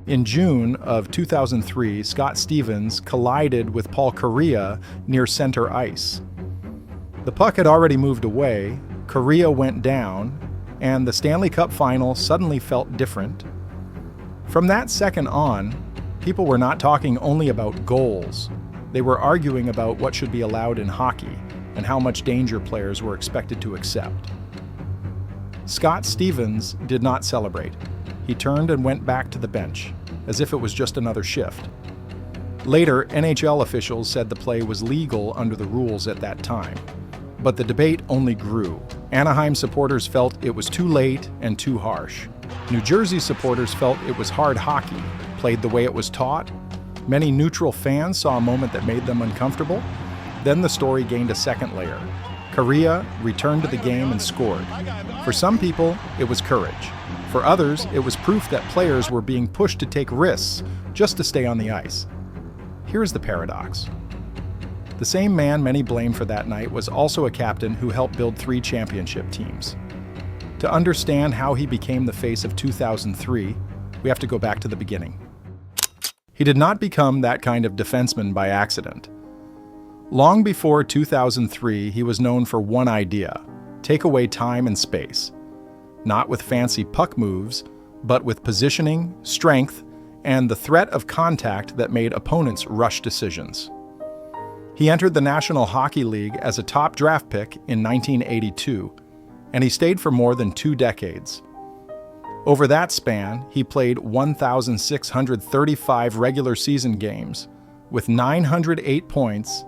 In June of 2003, Scott Stevens collided with Paul Kariya near center ice. The puck had already moved away, Kariya went down, and the Stanley Cup Final suddenly felt different. From that second on, people were not talking only about goals. They were arguing about what should be allowed in hockey and how much danger players were expected to accept. Scott Stevens did not celebrate. He turned and went back to the bench, as if it was just another shift. Later, NHL officials said the play was legal under the rules at that time. But the debate only grew. Anaheim supporters felt it was too late and too harsh. New Jersey supporters felt it was hard hockey, played the way it was taught. Many neutral fans saw a moment that made them uncomfortable. Then the story gained a second layer. Kariya returned to the game and scored. For some people, it was courage. For others, it was proof that players were being pushed to take risks just to stay on the ice. Here's the paradox. The same man many blame for that night was also a captain who helped build 3 championship teams. To understand how he became the face of 2003, we have to go back to the beginning. He did not become that kind of defenseman by accident. Long before 2003, he was known for one idea: take away time and space. Not with fancy puck moves, but with positioning, strength, and the threat of contact that made opponents rush decisions. He entered the National Hockey League as a top draft pick in 1982, and he stayed for more than 2 decades. Over that span, he played 1,635 regular season games, with 908 points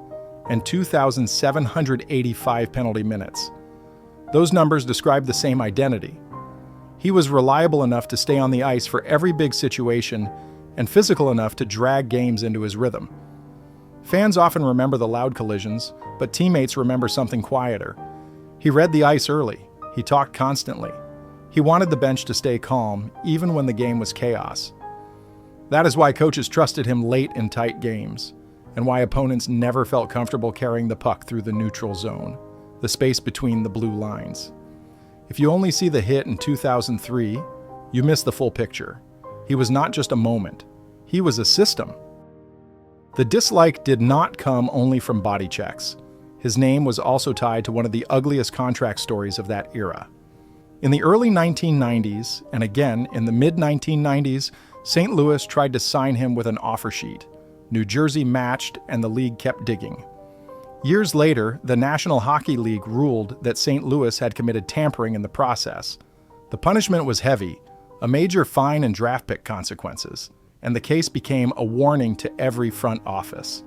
and 2,785 penalty minutes. Those numbers describe the same identity. He was reliable enough to stay on the ice for every big situation and physical enough to drag games into his rhythm. Fans often remember the loud collisions, but teammates remember something quieter. He read the ice early. He talked constantly. He wanted the bench to stay calm, even when the game was chaos. That is why coaches trusted him late in tight games, and why opponents never felt comfortable carrying the puck through the neutral zone, the space between the blue lines. If you only see the hit in 2003, you miss the full picture. He was not just a moment. He was a system. The dislike did not come only from body checks. His name was also tied to one of the ugliest contract stories of that era. In the early 1990s, and again in the mid-1990s, St. Louis tried to sign him with an offer sheet. New Jersey matched, and the league kept digging. Years later, the National Hockey League ruled that St. Louis had committed tampering in the process. The punishment was heavy, a major fine and draft pick consequences, and the case became a warning to every front office.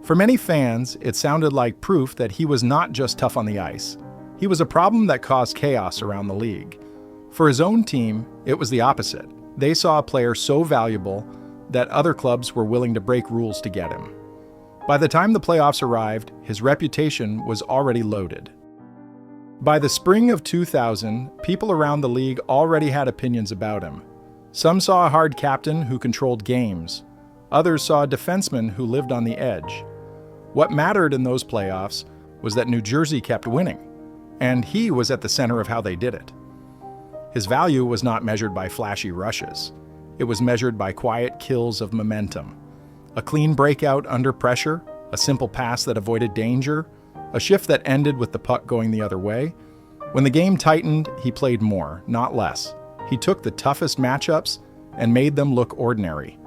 For many fans, it sounded like proof that he was not just tough on the ice. He was a problem that caused chaos around the league. For his own team, it was the opposite. They saw a player so valuable that other clubs were willing to break rules to get him. By the time the playoffs arrived, his reputation was already loaded. By the spring of 2000, people around the league already had opinions about him. Some saw a hard captain who controlled games. Others saw a defenseman who lived on the edge. What mattered in those playoffs was that New Jersey kept winning, and he was at the center of how they did it. His value was not measured by flashy rushes. It was measured by quiet kills of momentum. A clean breakout under pressure, a simple pass that avoided danger, a shift that ended with the puck going the other way. When the game tightened, he played more, not less. He took the toughest matchups and made them look ordinary.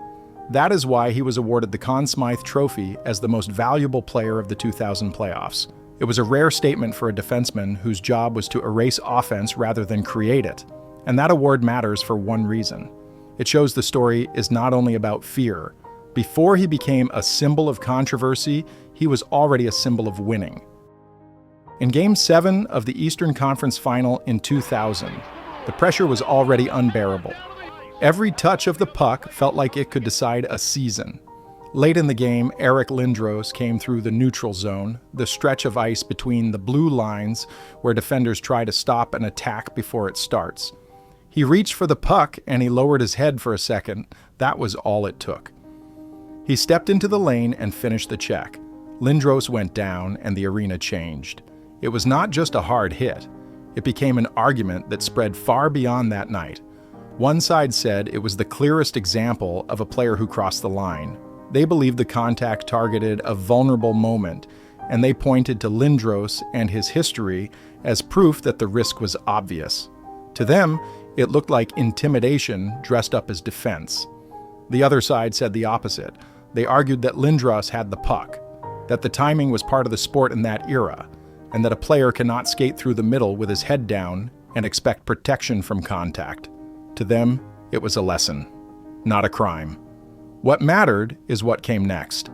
That is why he was awarded the Conn Smythe Trophy as the most valuable player of the 2000 playoffs. It was a rare statement for a defenseman whose job was to erase offense rather than create it. And that award matters for one reason. It shows the story is not only about fear. Before he became a symbol of controversy, he was already a symbol of winning. In Game 7 of the Eastern Conference Final in 2000, the pressure was already unbearable. Every touch of the puck felt like it could decide a season. Late in the game, Eric Lindros came through the neutral zone, the stretch of ice between the blue lines where defenders try to stop an attack before it starts. He reached for the puck and he lowered his head for a second. That was all it took. He stepped into the lane and finished the check. Lindros went down and the arena changed. It was not just a hard hit. It became an argument that spread far beyond that night. One side said it was the clearest example of a player who crossed the line. They believed the contact targeted a vulnerable moment, and they pointed to Lindros and his history as proof that the risk was obvious. To them, it looked like intimidation dressed up as defense. The other side said the opposite. They argued that Lindros had the puck, that the timing was part of the sport in that era, and that a player cannot skate through the middle with his head down and expect protection from contact. To them, it was a lesson, not a crime. What mattered is what came next.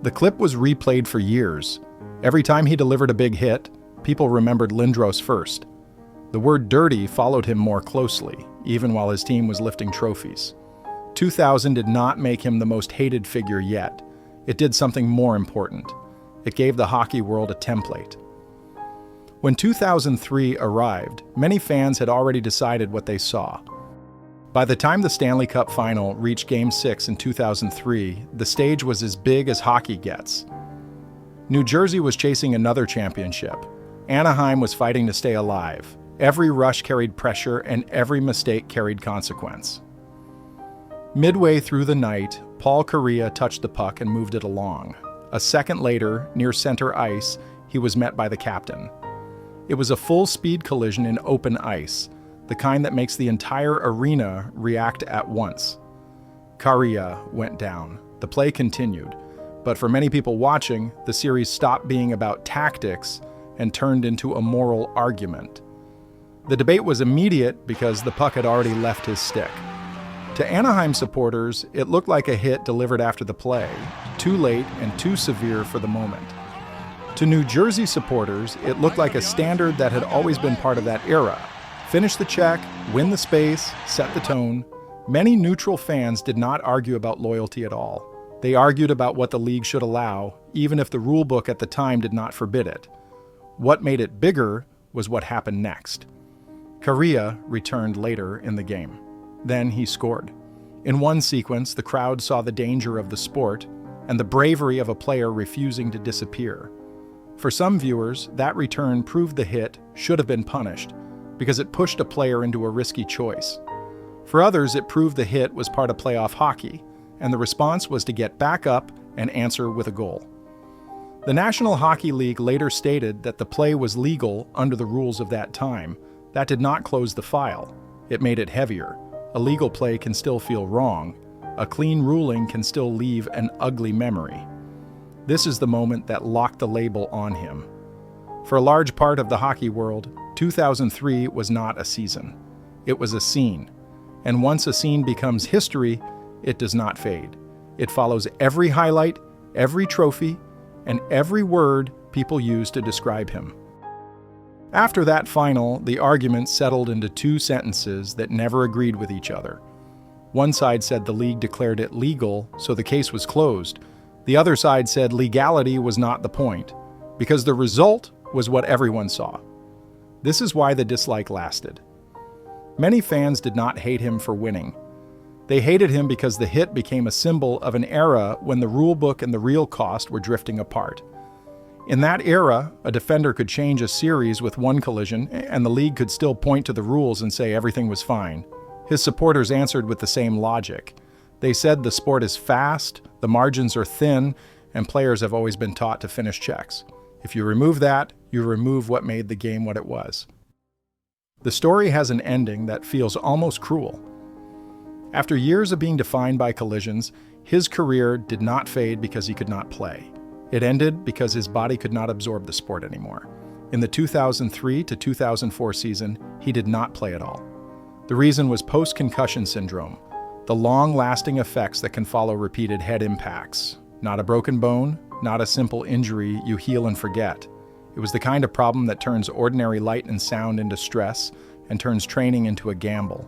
The clip was replayed for years. Every time he delivered a big hit, people remembered Lindros first. The word dirty followed him more closely, even while his team was lifting trophies. 2000 did not make him the most hated figure yet. It did something more important. It gave the hockey world a template. When 2003 arrived, many fans had already decided what they saw. By the time the Stanley Cup Final reached Game 6 in 2003, the stage was as big as hockey gets. New Jersey was chasing another championship. Anaheim was fighting to stay alive. Every rush carried pressure, and every mistake carried consequence. Midway through the night, Paul Kariya touched the puck and moved it along. A second later, near center ice, he was met by the captain. It was a full-speed collision in open ice, the kind that makes the entire arena react at once. Kariya went down. The play continued, but for many people watching, the series stopped being about tactics and turned into a moral argument. The debate was immediate because the puck had already left his stick. To Anaheim supporters, it looked like a hit delivered after the play, too late and too severe for the moment. To New Jersey supporters, it looked like a standard that had always been part of that era. Finish the check, win the space, set the tone. Many neutral fans did not argue about loyalty at all. They argued about what the league should allow, even if the rulebook at the time did not forbid it. What made it bigger was what happened next. Kariya returned later in the game. Then he scored. In one sequence, the crowd saw the danger of the sport and the bravery of a player refusing to disappear. For some viewers, that return proved the hit should have been punished because it pushed a player into a risky choice. For others, it proved the hit was part of playoff hockey, and the response was to get back up and answer with a goal. The National Hockey League later stated that the play was legal under the rules of that time. That did not close the file. It made it heavier. A legal play can still feel wrong. A clean ruling can still leave an ugly memory. This is the moment that locked the label on him. For a large part of the hockey world, 2003 was not a season. It was a scene. And once a scene becomes history, it does not fade. It follows every highlight, every trophy, and every word people use to describe him. After that final, the argument settled into two sentences that never agreed with each other. One side said the league declared it legal, so the case was closed. The other side said legality was not the point, because the result was what everyone saw. This is why the dislike lasted. Many fans did not hate him for winning. They hated him because the hit became a symbol of an era when the rulebook and the real cost were drifting apart. In that era, a defender could change a series with one collision, and the league could still point to the rules and say everything was fine. His supporters answered with the same logic. They said the sport is fast, the margins are thin, and players have always been taught to finish checks. If you remove that, you remove what made the game what it was. The story has an ending that feels almost cruel. After years of being defined by collisions, his career did not fade because he could not play. It ended because his body could not absorb the sport anymore. In the 2003 to 2004 season, he did not play at all. The reason was post-concussion syndrome, the long-lasting effects that can follow repeated head impacts. Not a broken bone, not a simple injury you heal and forget. It was the kind of problem that turns ordinary light and sound into stress and turns training into a gamble.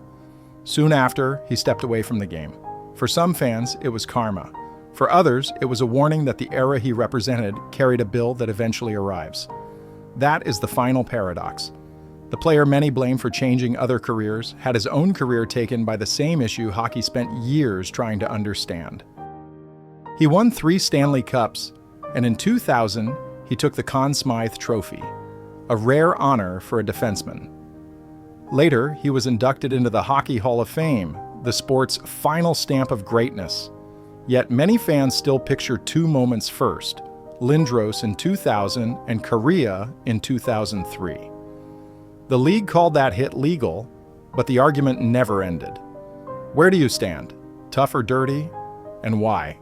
Soon after, he stepped away from the game. For some fans, it was karma. For others, it was a warning that the era he represented carried a bill that eventually arrives. That is the final paradox. The player many blame for changing other careers had his own career taken by the same issue hockey spent years trying to understand. He won 3 Stanley Cups, and in 2000, he took the Conn Smythe Trophy, a rare honor for a defenseman. Later, he was inducted into the Hockey Hall of Fame, the sport's final stamp of greatness. Yet many fans still picture two moments first: Lindros in 2000 and Kariya in 2003. The league called that hit legal, but the argument never ended. Where do you stand? Tough or dirty? And why?